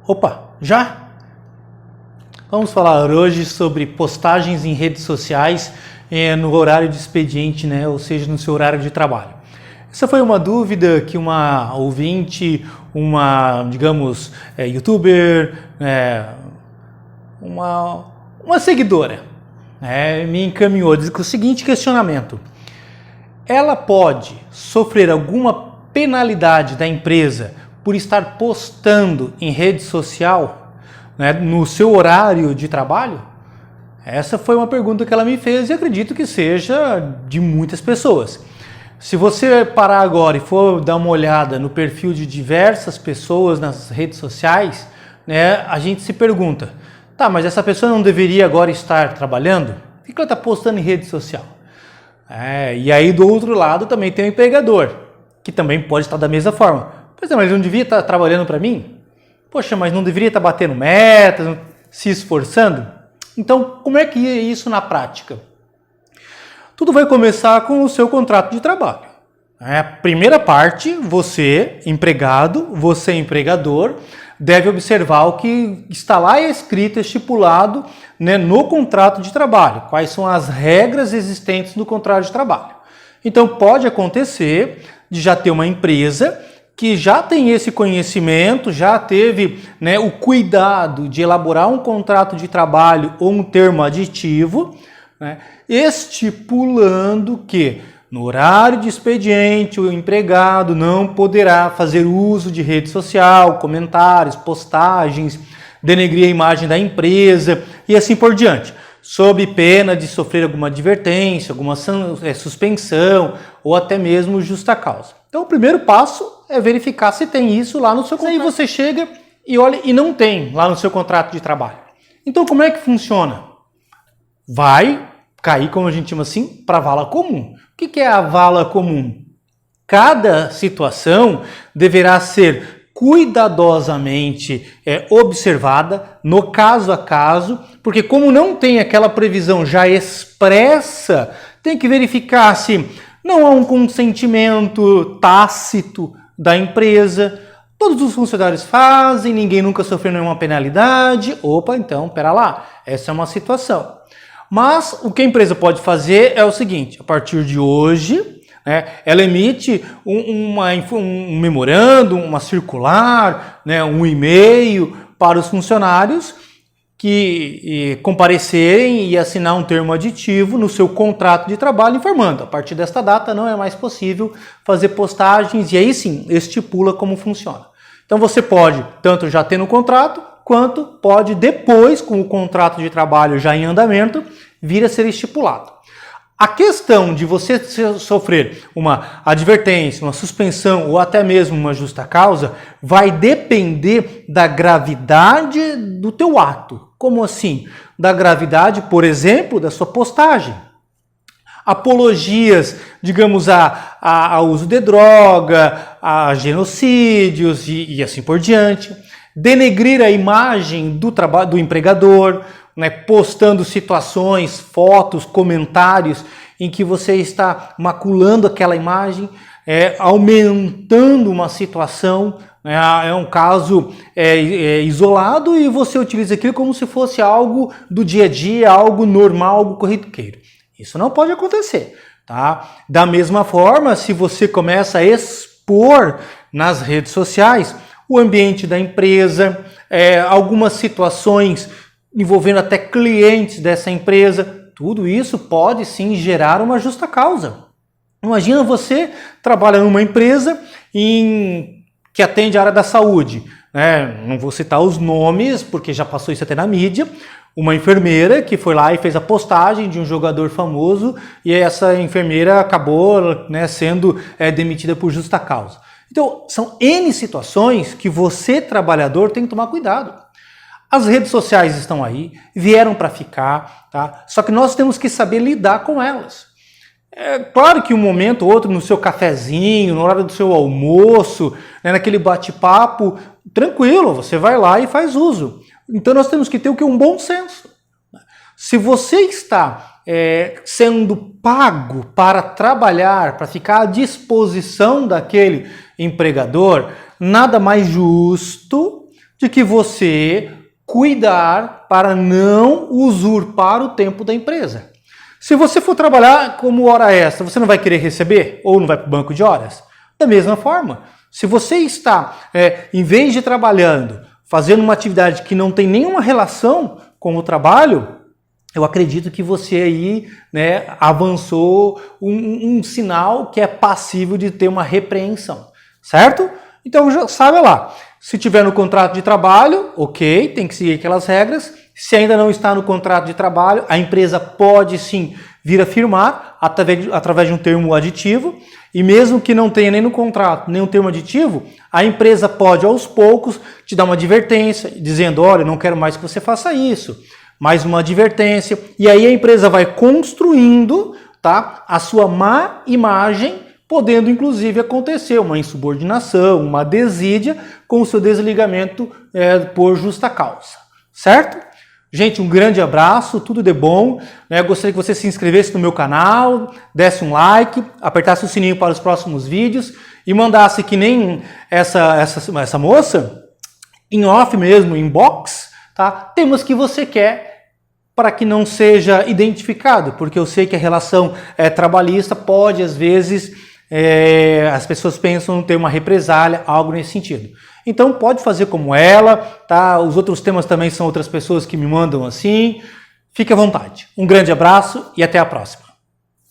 Opa, já? Vamos falar hoje sobre postagens em redes sociais no horário de expediente, né? Ou seja, no seu horário de trabalho. Essa foi uma dúvida que uma ouvinte, digamos, youtuber, uma seguidora, me encaminhou com o seguinte questionamento. Ela pode sofrer alguma penalidade da empresa por estar postando em rede social, no seu horário de trabalho? Essa foi uma pergunta que ela me fez e acredito que seja de muitas pessoas. Se você parar agora e for dar uma olhada no perfil de diversas pessoas nas redes sociais, a gente se pergunta, tá, mas essa pessoa não deveria agora estar trabalhando? Por que ela está postando em rede social? E aí do outro lado também tem o empregador, que também pode estar da mesma forma. Pois é, mas ele não devia estar trabalhando para mim? Poxa, mas não deveria estar batendo metas, se esforçando? Então, como é que é isso na prática? Tudo vai começar com o seu contrato de trabalho. A primeira parte, você, empregado, você, empregador, deve observar o que está lá escrito, estipulado, no contrato de trabalho. Quais são as regras existentes no contrato de trabalho. Então, pode acontecer de já ter uma empresa que já tem esse conhecimento, já teve o cuidado de elaborar um contrato de trabalho ou um termo aditivo, estipulando que no horário de expediente o empregado não poderá fazer uso de rede social, comentários, postagens, denegrir a imagem da empresa e assim por diante, sob pena de sofrer alguma advertência, alguma suspensão ou até mesmo justa causa. Então o primeiro passo é verificar se tem isso lá no seu contrato. Aí você chega e olha e não tem lá no seu contrato de trabalho. Então como é que funciona? Vai cair, como a gente chama assim, para a vala comum. O que é a vala comum? Cada situação deverá ser cuidadosamente observada, no caso a caso, porque como não tem aquela previsão já expressa, tem que verificar se não há um consentimento tácito da empresa, todos os funcionários fazem, ninguém nunca sofreu nenhuma penalidade. Opa, então, pera lá, essa é uma situação. Mas o que a empresa pode fazer é o seguinte, a partir de hoje, ela emite um memorando, uma circular, um e-mail para os funcionários que comparecerem e assinar um termo aditivo no seu contrato de trabalho informando. A partir desta data não é mais possível fazer postagens e aí sim estipula como funciona. Então você pode tanto já ter no contrato, quanto pode depois, com o contrato de trabalho já em andamento, vir a ser estipulado. A questão de você sofrer uma advertência, uma suspensão ou até mesmo uma justa causa vai depender da gravidade do teu ato. Como assim? Da gravidade, por exemplo, da sua postagem. Apologias, digamos, ao uso de droga, a genocídios e assim por diante. Denegrir a imagem do empregador, postando situações, fotos, comentários em que você está maculando aquela imagem, aumentando uma situação, é um caso isolado e você utiliza aquilo como se fosse algo do dia a dia, algo normal, algo corriqueiro. Isso não pode acontecer, tá? Da mesma forma, se você começa a expor nas redes sociais o ambiente da empresa, algumas situações envolvendo até clientes dessa empresa, tudo isso pode sim gerar uma justa causa. Imagina você trabalha numa empresa que atende a área da saúde, não vou citar os nomes porque já passou isso até na mídia, uma enfermeira que foi lá e fez a postagem de um jogador famoso e essa enfermeira acabou sendo demitida por justa causa. Então, são N situações que você, trabalhador, tem que tomar cuidado. As redes sociais estão aí, vieram para ficar, tá? Só que nós temos que saber lidar com elas. É claro que um momento ou outro no seu cafezinho, na hora do seu almoço, naquele bate-papo, tranquilo, você vai lá e faz uso. Então nós temos que ter um bom senso. Se você está sendo pago para trabalhar, para ficar à disposição daquele empregador, nada mais justo de que você cuidar para não usurpar o tempo da empresa. Se você for trabalhar como hora extra, você não vai querer receber? Ou não vai para o banco de horas? Da mesma forma, se você está, em vez de trabalhando, fazendo uma atividade que não tem nenhuma relação com o trabalho, eu acredito que você aí, avançou um sinal que é passível de ter uma repreensão, certo? Então já sabe lá, se tiver no contrato de trabalho, ok, tem que seguir aquelas regras. Se ainda não está no contrato de trabalho, a empresa pode sim vir a firmar através de um termo aditivo, e mesmo que não tenha nem no contrato nem um termo aditivo, a empresa pode aos poucos te dar uma advertência, dizendo, olha, não quero mais que você faça isso, mais uma advertência, e aí a empresa vai construindo, tá, a sua má imagem, podendo inclusive acontecer uma insubordinação, uma desídia com o seu desligamento por justa causa, certo? Gente, um grande abraço, tudo de bom. Gostaria que você se inscrevesse no meu canal, desse um like, apertasse o sininho para os próximos vídeos e mandasse que nem essa moça, em off mesmo, inbox, tá? Temas que você quer para que não seja identificado, porque eu sei que a relação trabalhista pode, às vezes, as pessoas pensam em ter uma represália, algo nesse sentido. Então pode fazer como ela, tá? Os outros temas também são outras pessoas que me mandam assim. Fique à vontade. Um grande abraço e até a próxima.